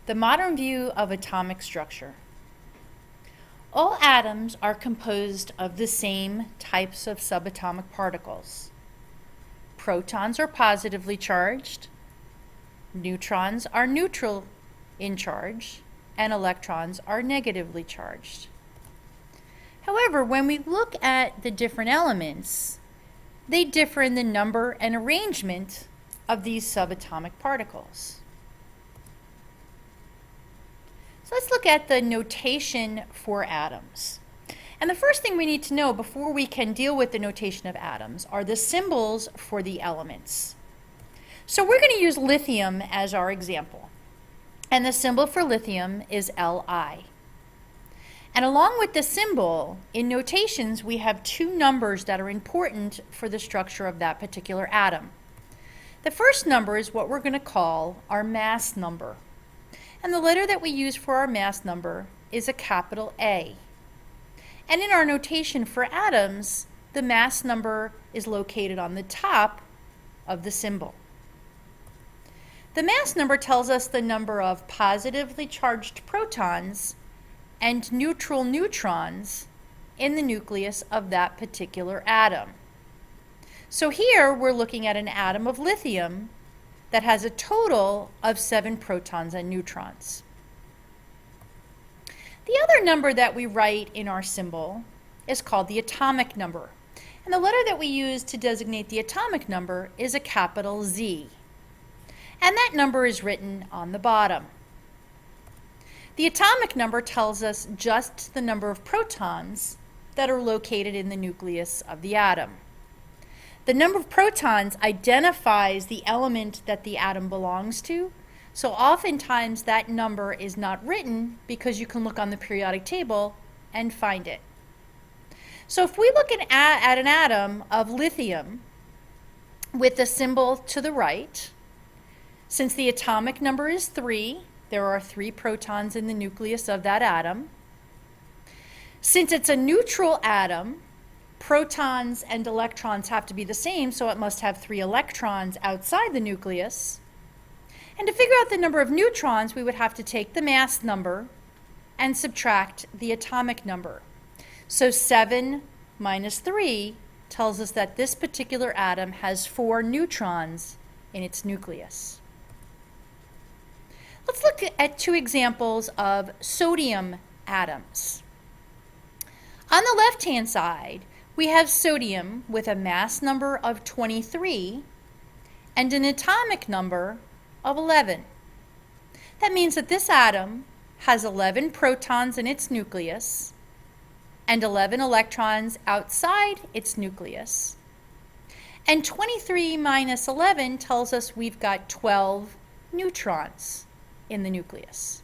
The modern view of atomic structure. All atoms are composed of the same types of subatomic particles. Protons are positively charged, neutrons are neutral in charge, and electrons are negatively charged. However, when we look at the different elements, they differ in the number and arrangement of these subatomic particles. So let's look at the notation for atoms. And the first thing we need to know before we can deal with the notation of atoms are the symbols for the elements. So we're going to use lithium as our example. And the symbol for lithium is Li. And along with the symbol, in notations, we have two numbers that are important for the structure of that particular atom. The first number is what we're going to call our mass number. And the letter that we use for our mass number is a capital A. And in our notation for atoms, the mass number is located on the top of the symbol. The mass number tells us the number of positively charged protons and neutral neutrons in the nucleus of that particular atom. So here we're looking at an atom of lithium that has a total of 7 protons and neutrons. The other number that we write in our symbol is called the atomic number. And the letter that we use to designate the atomic number is a capital Z. And that number is written on the bottom. The atomic number tells us just the number of protons that are located in the nucleus of the atom. The number of protons identifies the element that the atom belongs to, so oftentimes that number is not written because you can look on the periodic table and find it. So if we look at an atom of lithium with the symbol to the right, since the atomic number is 3, there are 3 protons in the nucleus of that atom. Since it's a neutral atom, protons and electrons have to be the same, so it must have 3 electrons outside the nucleus. And to figure out the number of neutrons, we would have to take the mass number and subtract the atomic number. So 7 minus 3 tells us that this particular atom has 4 neutrons in its nucleus. Let's look at 2 examples of sodium atoms. On the left-hand side, we have sodium with a mass number of 23 and an atomic number of 11. That means that this atom has 11 protons in its nucleus and 11 electrons outside its nucleus. And 23 minus 11 tells us we've got 12 neutrons in the nucleus.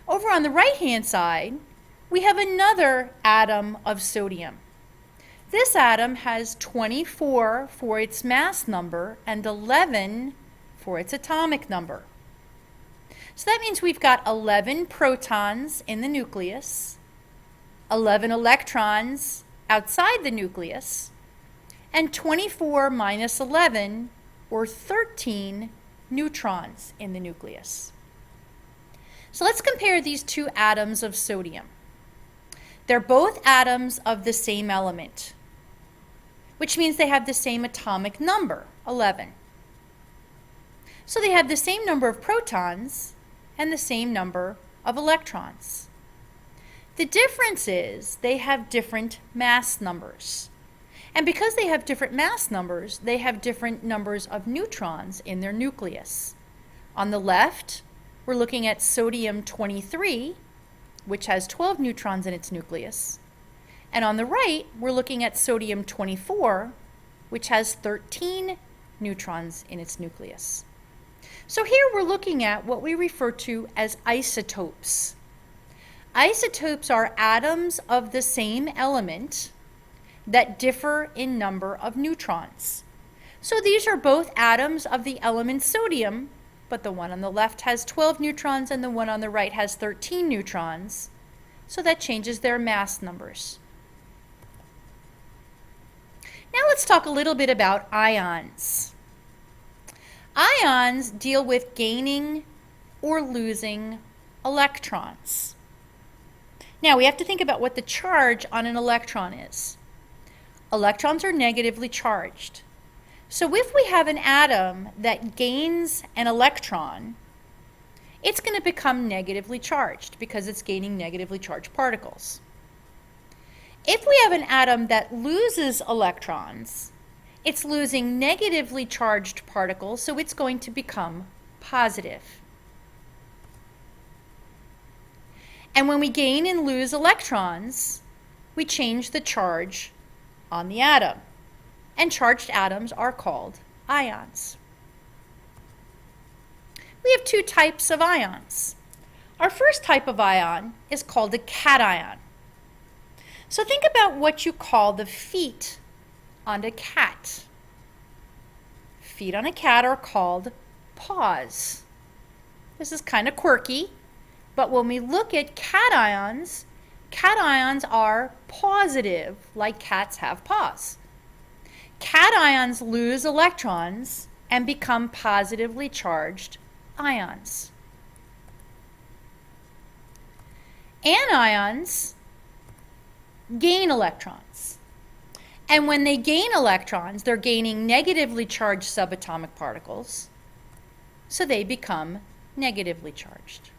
Over on the right-hand side, we have another atom of sodium. This atom has 24 for its mass number and 11 for its atomic number. So that means we've got 11 protons in the nucleus, 11 electrons outside the nucleus, and 24 minus 11, or 13 neutrons in the nucleus. So let's compare these 2 atoms of sodium. They're both atoms of the same element, which means they have the same atomic number, 11. So they have the same number of protons and the same number of electrons. The difference is they have different mass numbers. And because they have different mass numbers, they have different numbers of neutrons in their nucleus. On the left, we're looking at sodium 23, which has 12 neutrons in its nucleus. And on the right, we're looking at sodium 24, which has 13 neutrons in its nucleus. So here we're looking at what we refer to as isotopes. Isotopes are atoms of the same element that differ in number of neutrons. So these are both atoms of the element sodium, but the one on the left has 12 neutrons and the one on the right has 13 neutrons. So that changes their mass numbers. Now let's talk a little bit about ions. Ions deal with gaining or losing electrons. Now we have to think about what the charge on an electron is. Electrons are negatively charged. So if we have an atom that gains an electron, it's going to become negatively charged because it's gaining negatively charged particles. If we have an atom that loses electrons, it's losing negatively charged particles, so it's going to become positive. And when we gain and lose electrons, we change the charge on the atom. And charged atoms are called ions. We have two types of ions. Our first type of ion is called a cation. So think about what you call the feet on a cat. Feet on a cat are called paws. This is kind of quirky, but when we look at cations are positive, like cats have paws. Cations lose electrons and become positively charged ions. Anions gain electrons. And when they gain electrons, they're gaining negatively charged subatomic particles, so they become negatively charged.